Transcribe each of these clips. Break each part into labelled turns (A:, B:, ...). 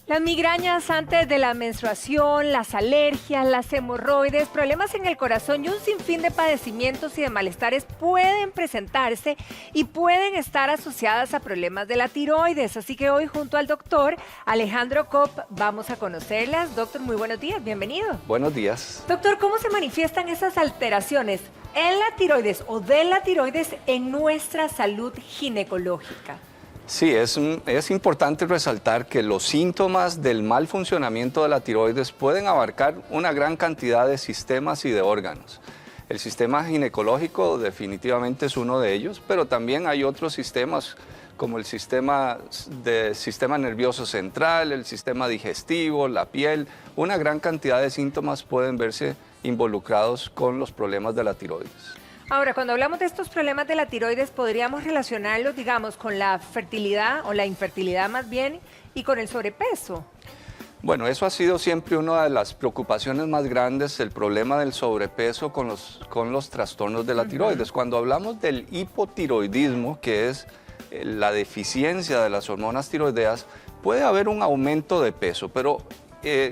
A: Las migrañas antes de la menstruación, las alergias, las hemorroides, problemas en el corazón y un sinfín de padecimientos y de malestares pueden presentarse y pueden estar asociadas a problemas de la tiroides. Así que hoy junto al doctor Alejandro Kopp vamos a conocerlas. Doctor, muy buenos días, bienvenido.
B: Buenos días.
A: Doctor, ¿cómo se manifiestan esas alteraciones en la tiroides o de la tiroides en nuestra salud ginecológica?
B: Sí, es importante resaltar que los síntomas del mal funcionamiento de la tiroides pueden abarcar una gran cantidad de sistemas y de órganos. El sistema ginecológico definitivamente es uno de ellos, pero también hay otros sistemas como el sistema nervioso central, el sistema digestivo, la piel. Una gran cantidad de síntomas pueden verse involucrados con los problemas de la tiroides.
A: Ahora, cuando hablamos de estos problemas de la tiroides, podríamos relacionarlos, digamos, con la fertilidad o la infertilidad más bien y con el sobrepeso.
B: Bueno, eso ha sido siempre una de las preocupaciones más grandes, el problema del sobrepeso con los trastornos de la tiroides. Cuando hablamos del hipotiroidismo, que es la deficiencia de las hormonas tiroideas, puede haber un aumento de peso, pero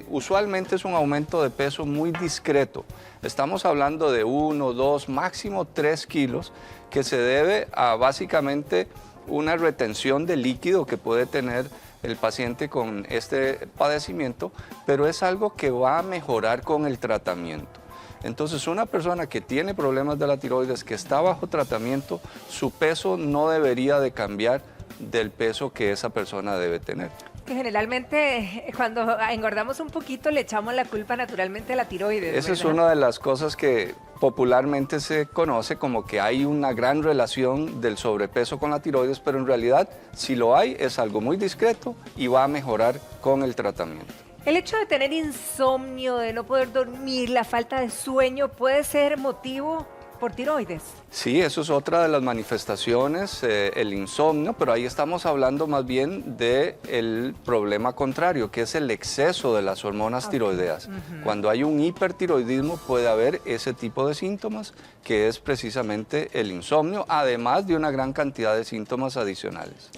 B: usualmente es un aumento de peso muy discreto. Estamos hablando de 1, 2, máximo 3 kilos, que se debe a básicamente una retención de líquido que puede tener el paciente con este padecimiento, pero es algo que va a mejorar con el tratamiento. Entonces, una persona que tiene problemas de la tiroides, que está bajo tratamiento, su peso no debería de cambiar del peso que esa persona debe tener.
A: Que generalmente cuando engordamos un poquito le echamos la culpa naturalmente a la tiroides.
B: Esa es una de las cosas que popularmente se conoce como que hay una gran relación del sobrepeso con la tiroides, pero en realidad si lo hay es algo muy discreto y va a mejorar con el tratamiento.
A: El hecho de tener insomnio, de no poder dormir, la falta de sueño, ¿puede ser motivo por tiroides?
B: Sí, eso es otra de las manifestaciones, el insomnio, pero ahí estamos hablando más bien del problema contrario, que es el exceso de las hormonas tiroideas. Cuando hay un hipertiroidismo puede haber ese tipo de síntomas, que es precisamente el insomnio, además de una gran cantidad de síntomas adicionales.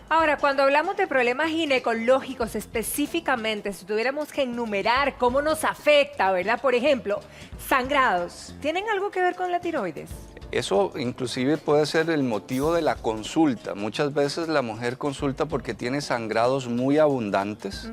A: Ahora, cuando hablamos de problemas ginecológicos específicamente, si tuviéramos que enumerar cómo nos afecta, ¿verdad? Por ejemplo, sangrados, ¿tienen algo que ver con la tiroides?
B: Eso inclusive puede ser el motivo de la consulta. Muchas veces la mujer consulta porque tiene sangrados muy abundantes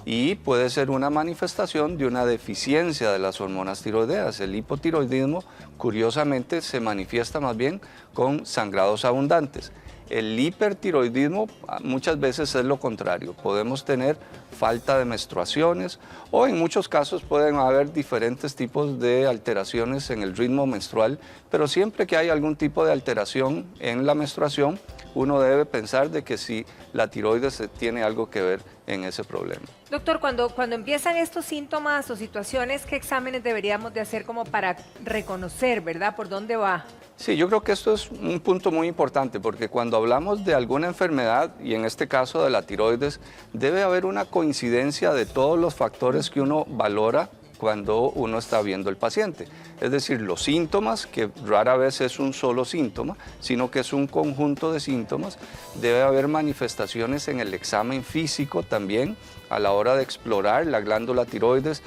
B: y puede ser una manifestación de una deficiencia de las hormonas tiroideas. El hipotiroidismo, curiosamente, se manifiesta más bien con sangrados abundantes. El hipertiroidismo muchas veces es lo contrario. Podemos tener falta de menstruaciones o en muchos casos pueden haber diferentes tipos de alteraciones en el ritmo menstrual, pero siempre que hay algún tipo de alteración en la menstruación, uno debe pensar de que si la tiroides tiene algo que ver en ese problema.
A: Doctor, cuando empiezan estos síntomas o situaciones, ¿qué exámenes deberíamos de hacer como para reconocer, verdad, por dónde va?
B: Sí, yo creo que esto es un punto muy importante porque cuando hablamos de alguna enfermedad, y en este caso de la tiroides, debe haber una coincidencia de todos los factores que uno valora cuando uno está viendo el paciente. Es decir, los síntomas, que rara vez es un solo síntoma, sino que es un conjunto de síntomas. Debe haber manifestaciones en el examen físico también. A la hora de explorar la glándula tiroides,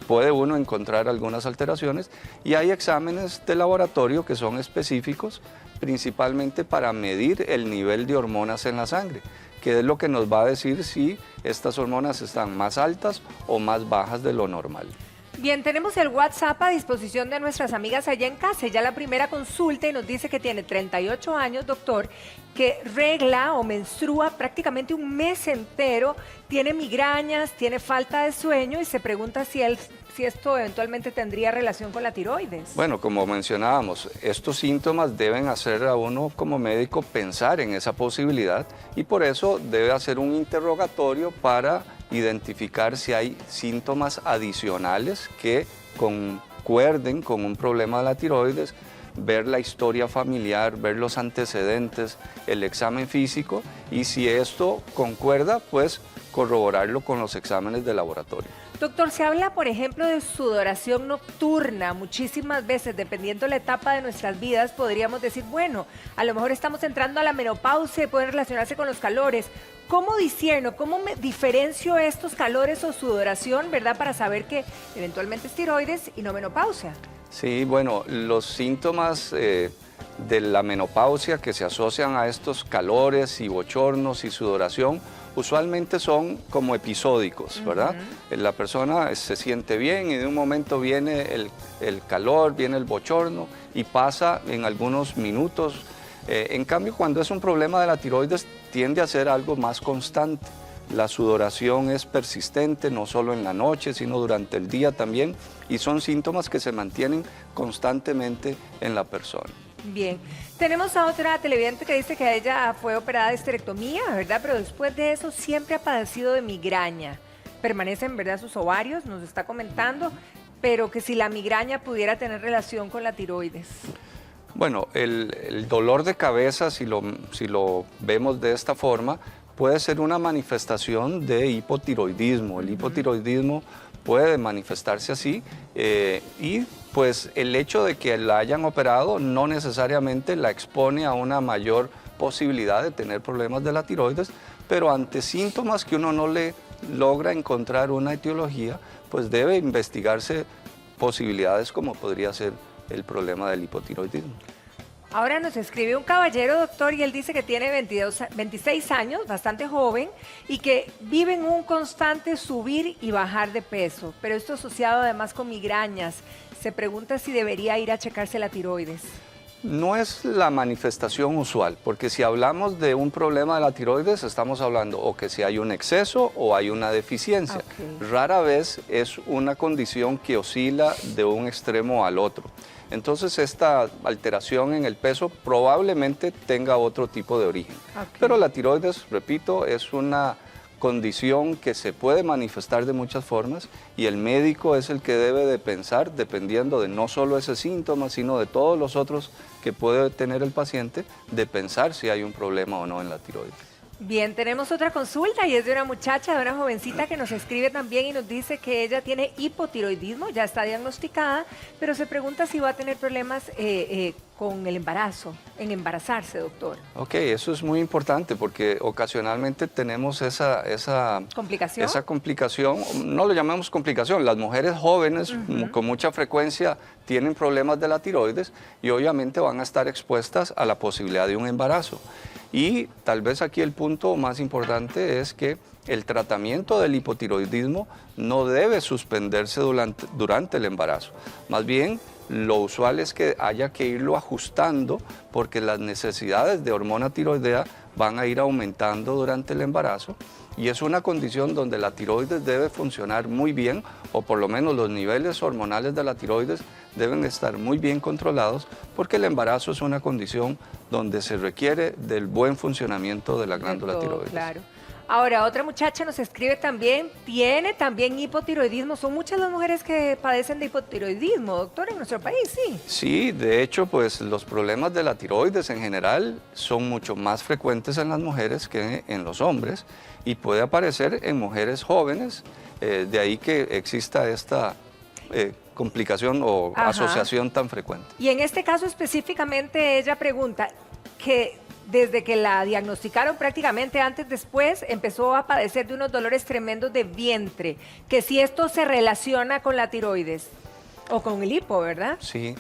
B: puede uno encontrar algunas alteraciones. Y hay exámenes de laboratorio que son específicos, principalmente para medir el nivel de hormonas en la sangre, que es lo que nos va a decir si estas hormonas están más altas o más bajas de lo normal.
A: Bien, tenemos el WhatsApp a disposición de nuestras amigas allá en casa. Ya la primera consulta y nos dice que tiene 38 años, doctor, que regla o menstrua prácticamente un mes entero, tiene migrañas, tiene falta de sueño y se pregunta si esto eventualmente tendría relación con la tiroides.
B: Bueno, como mencionábamos, estos síntomas deben hacer a uno como médico pensar en esa posibilidad y por eso debe hacer un interrogatorio para identificar si hay síntomas adicionales que concuerden con un problema de la tiroides, ver la historia familiar, ver los antecedentes, el examen físico y si esto concuerda, pues corroborarlo con los exámenes de laboratorio.
A: Doctor, se habla, por ejemplo, de sudoración nocturna. Muchísimas veces, dependiendo de la etapa de nuestras vidas, podríamos decir, bueno, a lo mejor estamos entrando a la menopausia y pueden relacionarse con los calores. ¿Cómo discierno, cómo me diferencio estos calores o sudoración, verdad, para saber que eventualmente es tiroides y no menopausia?
B: Sí, bueno, los síntomas de la menopausia que se asocian a estos calores y bochornos y sudoración usualmente son como episódicos, ¿verdad? La persona se siente bien y de un momento viene el calor, viene el bochorno y pasa en algunos minutos. En cambio, cuando es un problema de la tiroides, tiende a ser algo más constante. La sudoración es persistente, no solo en la noche, sino durante el día también, y son síntomas que se mantienen constantemente en la persona.
A: Bien, tenemos a otra televidente que dice que ella fue operada de esterectomía, ¿verdad? Pero después de eso siempre ha padecido de migraña. Permanecen, ¿verdad?, sus ovarios, nos está comentando, pero que si la migraña pudiera tener relación con la tiroides.
B: Bueno, el dolor de cabeza, si lo vemos de esta forma, puede ser una manifestación de hipotiroidismo. El hipotiroidismo puede manifestarse así y pues el hecho de que la hayan operado no necesariamente la expone a una mayor posibilidad de tener problemas de la tiroides, pero ante síntomas que uno no le logra encontrar una etiología, pues debe investigarse posibilidades como podría ser el problema del hipotiroidismo.
A: Ahora nos escribe un caballero, doctor, y él dice que tiene 26 años, bastante joven, y que vive en un constante subir y bajar de peso, pero esto asociado además con migrañas. Se pregunta si debería ir a checarse la tiroides.
B: No es la manifestación usual, porque si hablamos de un problema de la tiroides, estamos hablando o que si hay un exceso o hay una deficiencia. Rara vez es una condición que oscila de un extremo al otro. Entonces esta alteración en el peso probablemente tenga otro tipo de origen. Pero la tiroides, repito, es una condición que se puede manifestar de muchas formas y el médico es el que debe de pensar, dependiendo de no solo ese síntoma, sino de todos los otros que puede tener el paciente, de pensar si hay un problema o no en la tiroides.
A: Bien, tenemos otra consulta y es de una muchacha, de una jovencita que nos escribe también y nos dice que ella tiene hipotiroidismo, ya está diagnosticada, pero se pregunta si va a tener problemas con el embarazo, en embarazarse, doctor.
B: Ok, eso es muy importante porque ocasionalmente tenemos esa complicación, no lo llamamos complicación, las mujeres jóvenes con mucha frecuencia tienen problemas de la tiroides y obviamente van a estar expuestas a la posibilidad de un embarazo. Y tal vez aquí el punto más importante es que el tratamiento del hipotiroidismo no debe suspenderse durante el embarazo. Más bien, lo usual es que haya que irlo ajustando porque las necesidades de hormona tiroidea van a ir aumentando durante el embarazo y es una condición donde la tiroides debe funcionar muy bien o por lo menos los niveles hormonales de la tiroides deben estar muy bien controlados porque el embarazo es una condición donde se requiere del buen funcionamiento de la glándula tiroides.
A: Claro. Ahora, otra muchacha nos escribe también, tiene también hipotiroidismo. Son muchas las mujeres que padecen de hipotiroidismo, doctor, en nuestro país, ¿sí?
B: Sí, de hecho, pues los problemas de la tiroides en general son mucho más frecuentes en las mujeres que en los hombres y puede aparecer en mujeres jóvenes, de ahí que exista esta complicación o asociación tan frecuente.
A: Y en este caso específicamente ella pregunta que desde que la diagnosticaron prácticamente antes, después, empezó a padecer de unos dolores tremendos de vientre, que si esto se relaciona con la tiroides o con el hipo, ¿verdad?
B: Sí.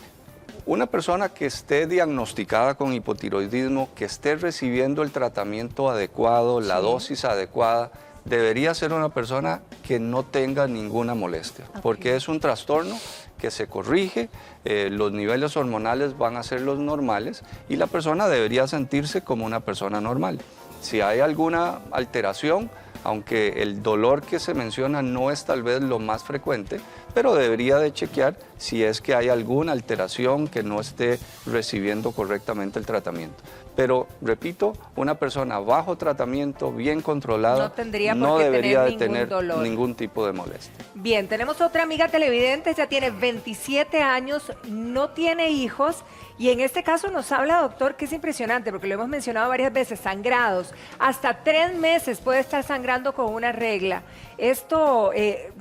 B: Una persona que esté diagnosticada con hipotiroidismo, que esté recibiendo el tratamiento adecuado, la dosis adecuada, debería ser una persona que no tenga ninguna molestia, porque es un trastorno que se corrige, los niveles hormonales van a ser los normales y la persona debería sentirse como una persona normal. Si hay alguna alteración, aunque el dolor que se menciona no es tal vez lo más frecuente, pero debería de chequear si es que hay alguna alteración que no esté recibiendo correctamente el tratamiento. Pero, repito, una persona bajo tratamiento, bien controlada, no debería de tener ningún tipo de molestia.
A: Bien, tenemos otra amiga televidente, ella tiene 27 años, no tiene hijos, y en este caso nos habla, doctor, que es impresionante, porque lo hemos mencionado varias veces, sangrados. Hasta 3 meses puede estar sangrando con una regla. ¿Esto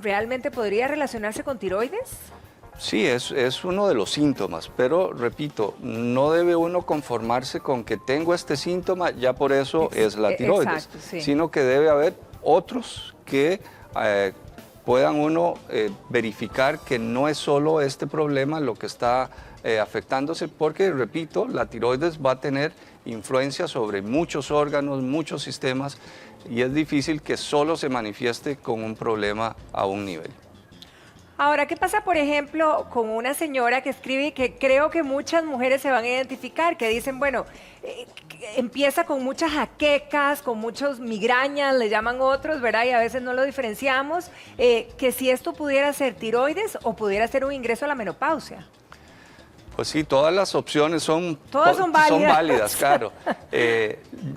A: realmente podría relacionarse con tiroides?
B: Sí, es uno de los síntomas, pero repito, no debe uno conformarse con que tengo este síntoma, ya por eso es la tiroides,
A: Exacto, sí.
B: sino que debe haber otros que puedan uno verificar que no es solo este problema lo que está afectándose, porque, repito, la tiroides va a tener influencia sobre muchos órganos, muchos sistemas, y es difícil que solo se manifieste con un problema a un nivel.
A: Ahora, ¿qué pasa, por ejemplo, con una señora que escribe y que creo que muchas mujeres se van a identificar, que dicen, bueno, empieza con muchas jaquecas, con muchos migrañas, le llaman otros, ¿verdad? Y a veces no lo diferenciamos, que si esto pudiera ser tiroides o pudiera ser un ingreso a la menopausia.
B: Pues sí, todas las opciones
A: Todas son válidas.
B: Claro.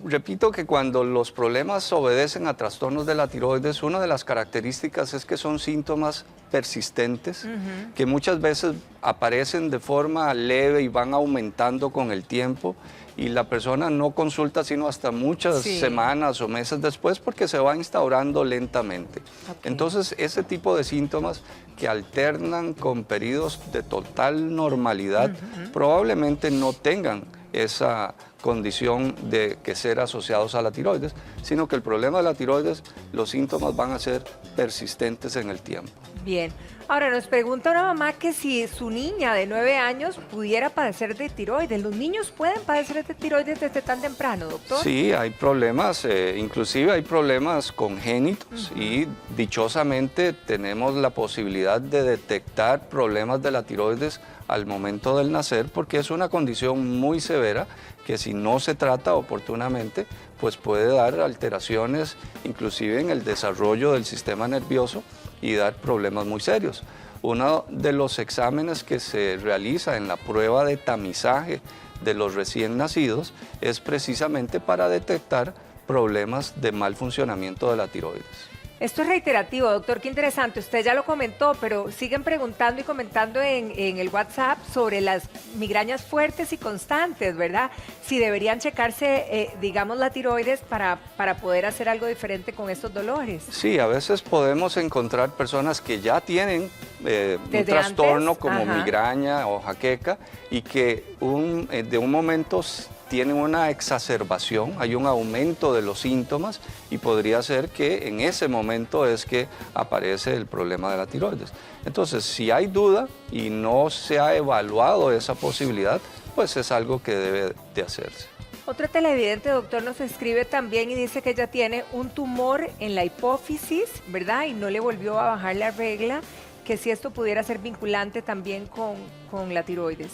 B: Repito que cuando los problemas obedecen a trastornos de la tiroides, una de las características es que son síntomas persistentes, que muchas veces aparecen de forma leve y van aumentando con el tiempo, y la persona no consulta sino hasta muchas semanas o meses después, porque se va instaurando lentamente. Entonces, ese tipo de síntomas que alternan con periodos de total normalidad probablemente no tengan esa condición de que ser asociados a la tiroides, sino que el problema de la tiroides, los síntomas van a ser persistentes en el tiempo.
A: Bien. Ahora, nos pregunta una mamá que si su niña de 9 años pudiera padecer de tiroides. ¿Los niños pueden padecer de tiroides desde tan temprano, doctor?
B: Sí, hay problemas, inclusive hay problemas congénitos y dichosamente tenemos la posibilidad de detectar problemas de la tiroides al momento del nacer, porque es una condición muy severa que si no se trata oportunamente, pues puede dar alteraciones inclusive en el desarrollo del sistema nervioso y dar problemas muy serios. Uno de los exámenes que se realiza en la prueba de tamizaje de los recién nacidos es precisamente para detectar problemas de mal funcionamiento de la tiroides.
A: Esto es reiterativo, doctor, qué interesante. Usted ya lo comentó, pero siguen preguntando y comentando en el WhatsApp sobre las migrañas fuertes y constantes, ¿verdad? Si deberían checarse, digamos, la tiroides para poder hacer algo diferente con estos dolores.
B: Sí, a veces podemos encontrar personas que ya tienen un trastorno como migraña o jaqueca y que de un momento tienen una exacerbación, hay un aumento de los síntomas y podría ser que en ese momento es que aparece el problema de la tiroides. Entonces, si hay duda y no se ha evaluado esa posibilidad, pues es algo que debe de hacerse.
A: Otro televidente, doctor, nos escribe también y dice que ella tiene un tumor en la hipófisis, ¿verdad? Y no le volvió a bajar la regla, que si esto pudiera ser vinculante también con la tiroides.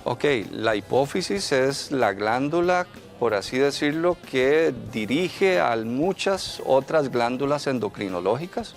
B: Ok, la hipófisis es la glándula, por así decirlo, que dirige a muchas otras glándulas endocrinológicas.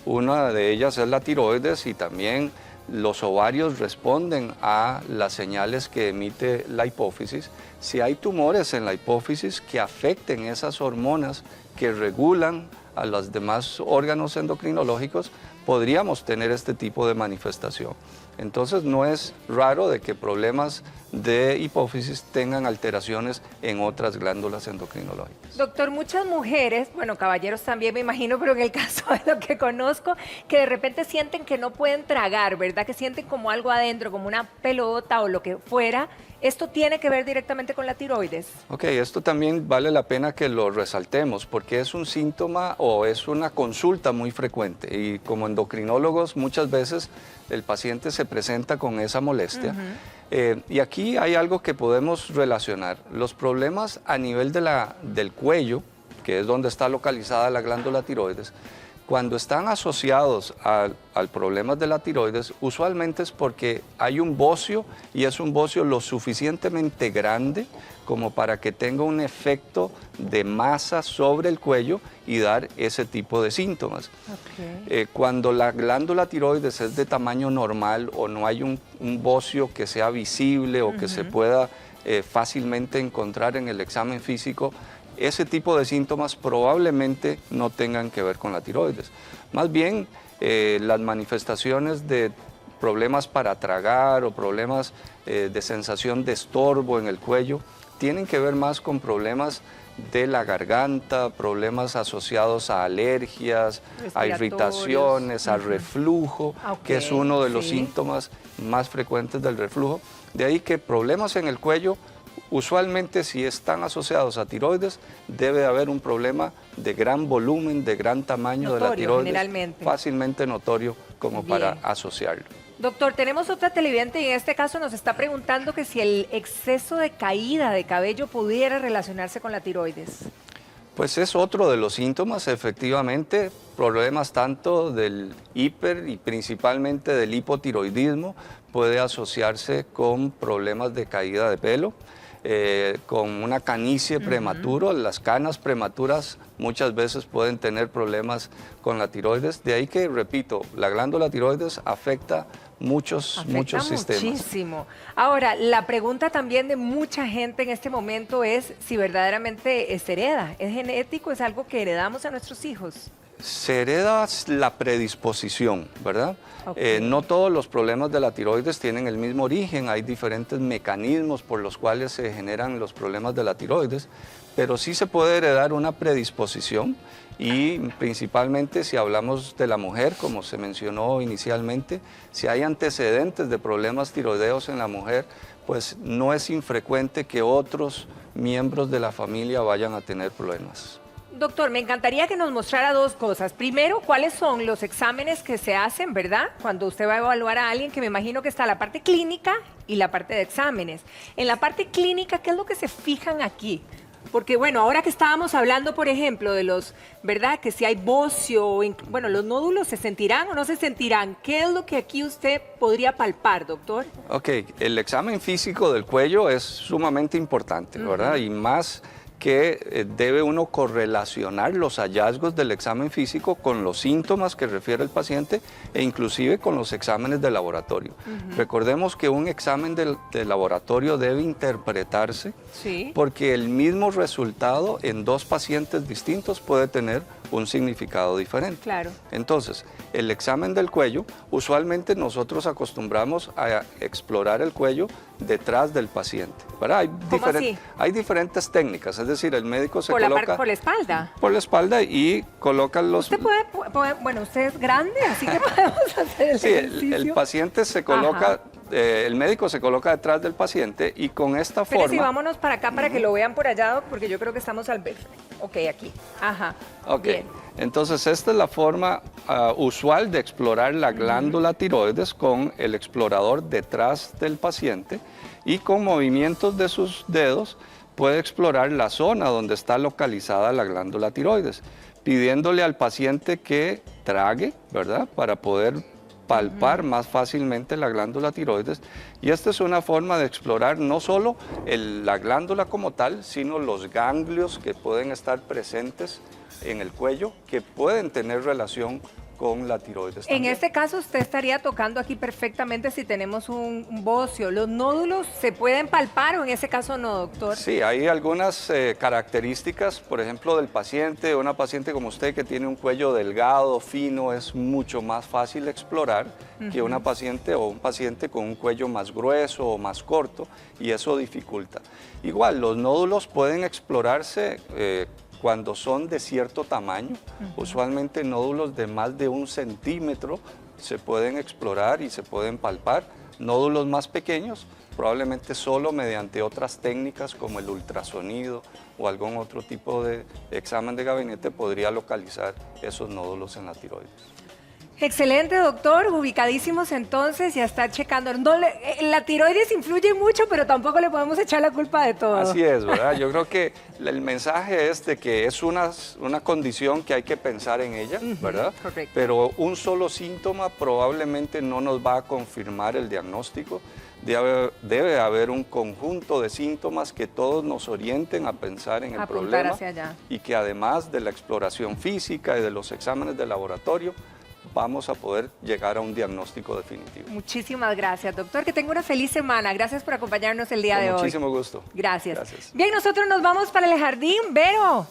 B: Una de ellas es la tiroides y también los ovarios responden a las señales que emite la hipófisis. Si hay tumores en la hipófisis que afecten esas hormonas que regulan a los demás órganos endocrinológicos, podríamos tener este tipo de manifestación. Entonces no es raro de que problemas de hipófisis tengan alteraciones en otras glándulas endocrinológicas.
A: Doctor, muchas mujeres, bueno, caballeros también me imagino, pero en el caso de lo que conozco, que de repente sienten que no pueden tragar, ¿verdad? Que sienten como algo adentro, como una pelota o lo que fuera. ¿Esto tiene que ver directamente con la tiroides? Ok,
B: esto también vale la pena que lo resaltemos porque es un síntoma o es una consulta muy frecuente y como endocrinólogos muchas veces el paciente se presenta con esa molestia. Y aquí hay algo que podemos relacionar. Los problemas a nivel del cuello, que es donde está localizada la glándula tiroides, cuando están asociados al problema de la tiroides, usualmente es porque hay un bocio y es un bocio lo suficientemente grande como para que tenga un efecto de masa sobre el cuello y dar ese tipo de síntomas. Cuando la glándula tiroides es de tamaño normal o no hay un bocio que sea visible o que se pueda fácilmente encontrar en el examen físico, ese tipo de síntomas probablemente no tengan que ver con la tiroides. Más bien, las manifestaciones de problemas para tragar o problemas de sensación de estorbo en el cuello tienen que ver más con problemas de la garganta, problemas asociados a alergias, a irritaciones, a reflujo, que es uno de los síntomas más frecuentes del reflujo. De ahí que problemas en el cuello, usualmente si están asociados a tiroides, debe haber un problema de gran volumen, de gran tamaño notorio, de la tiroides, generalmente. Fácilmente notorio como para asociarlo.
A: Doctor, tenemos otra televidente y en este caso nos está preguntando que si el exceso de caída de cabello pudiera relacionarse con la tiroides.
B: Pues es otro de los síntomas, efectivamente, problemas tanto del hiper y principalmente del hipotiroidismo, puede asociarse con problemas de caída de pelo, con una canicie prematuro. Las canas prematuras muchas veces pueden tener problemas con la tiroides, de ahí que, repito, la glándula tiroides afecta muchos sistemas.
A: Muchísimo. Ahora, la pregunta también de mucha gente en este momento es si verdaderamente se hereda, ¿es genético, es algo que heredamos a nuestros hijos?
B: Se hereda la predisposición, ¿verdad? No todos los problemas de la tiroides tienen el mismo origen, hay diferentes mecanismos por los cuales se generan los problemas de la tiroides, pero sí se puede heredar una predisposición y principalmente si hablamos de la mujer, como se mencionó inicialmente, si hay antecedentes de problemas tiroideos en la mujer, pues no es infrecuente que otros miembros de la familia vayan a tener problemas.
A: Doctor, me encantaría que nos mostrara dos cosas. Primero, ¿cuáles son los exámenes que se hacen, verdad? Cuando usted va a evaluar a alguien, que me imagino que está la parte clínica y la parte de exámenes. En la parte clínica, ¿qué es lo que se fijan aquí? Porque, bueno, ahora que estábamos hablando, por ejemplo, de los, ¿verdad? Que si hay bocio, bueno, los nódulos, ¿se sentirán o no se sentirán? ¿Qué es lo que aquí usted podría palpar, doctor?
B: Ok, el examen físico del cuello es sumamente importante, ¿verdad? Y más que debe uno correlacionar los hallazgos del examen físico con los síntomas que refiere el paciente e inclusive con los exámenes de laboratorio. Recordemos que un examen de laboratorio debe interpretarse porque el mismo resultado en dos pacientes distintos puede tener un significado diferente.
A: Claro.
B: Entonces, el examen del cuello, usualmente nosotros acostumbramos a explorar el cuello detrás del paciente, ¿verdad? Hay diferentes técnicas, es decir, el médico se coloca...
A: ¿Por la espalda?
B: Por la espalda y coloca los...
A: Usted puede, bueno, usted es grande, así que podemos hacer el ejercicio.
B: El paciente se coloca... el médico se coloca detrás del paciente y con esta forma...
A: Pero sí, vámonos para acá para que lo vean por allá, Doc, porque yo creo que estamos al ver. Ok, aquí. Ajá.
B: Ok.
A: Bien.
B: Entonces, esta es la forma usual de explorar la glándula tiroides con el explorador detrás del paciente y con movimientos de sus dedos puede explorar la zona donde está localizada la glándula tiroides, pidiéndole al paciente que trague, ¿verdad? Para poder palpar más fácilmente la glándula tiroides. Y esta es una forma de explorar no solo la glándula como tal, sino los ganglios que pueden estar presentes en el cuello, que pueden tener relación con la tiroides también.
A: En este caso usted estaría tocando aquí perfectamente si tenemos un bocio. ¿Los nódulos se pueden palpar o en ese caso no, doctor?
B: Sí, hay algunas características, por ejemplo, del paciente, una paciente como usted que tiene un cuello delgado, fino, es mucho más fácil explorar que una paciente o un paciente con un cuello más grueso o más corto y eso dificulta. Igual, los nódulos pueden explorarse cuando son de cierto tamaño, usualmente nódulos de más de 1 centímetro se pueden explorar y se pueden palpar. Nódulos más pequeños, probablemente solo mediante otras técnicas como el ultrasonido o algún otro tipo de examen de gabinete podría localizar esos nódulos en la tiroides.
A: Excelente, doctor, ubicadísimos entonces, ya está checando. No, la tiroides influye mucho, pero tampoco le podemos echar la culpa de todo.
B: Así es, ¿verdad? Yo creo que el mensaje es de que es una condición que hay que pensar en ella, ¿verdad?
A: Correcto.
B: Pero un solo síntoma probablemente no nos va a confirmar el diagnóstico. Debe haber un conjunto de síntomas que todos nos orienten a pensar en el problema
A: hacia allá.
B: Y que además de la exploración física y de los exámenes de laboratorio, vamos a poder llegar a un diagnóstico definitivo.
A: Muchísimas gracias, doctor. Que tenga una feliz semana. Gracias por acompañarnos el día de hoy.
B: Con muchísimo gusto.
A: Gracias.
B: Gracias.
A: Bien, nosotros nos vamos para el jardín. Vero.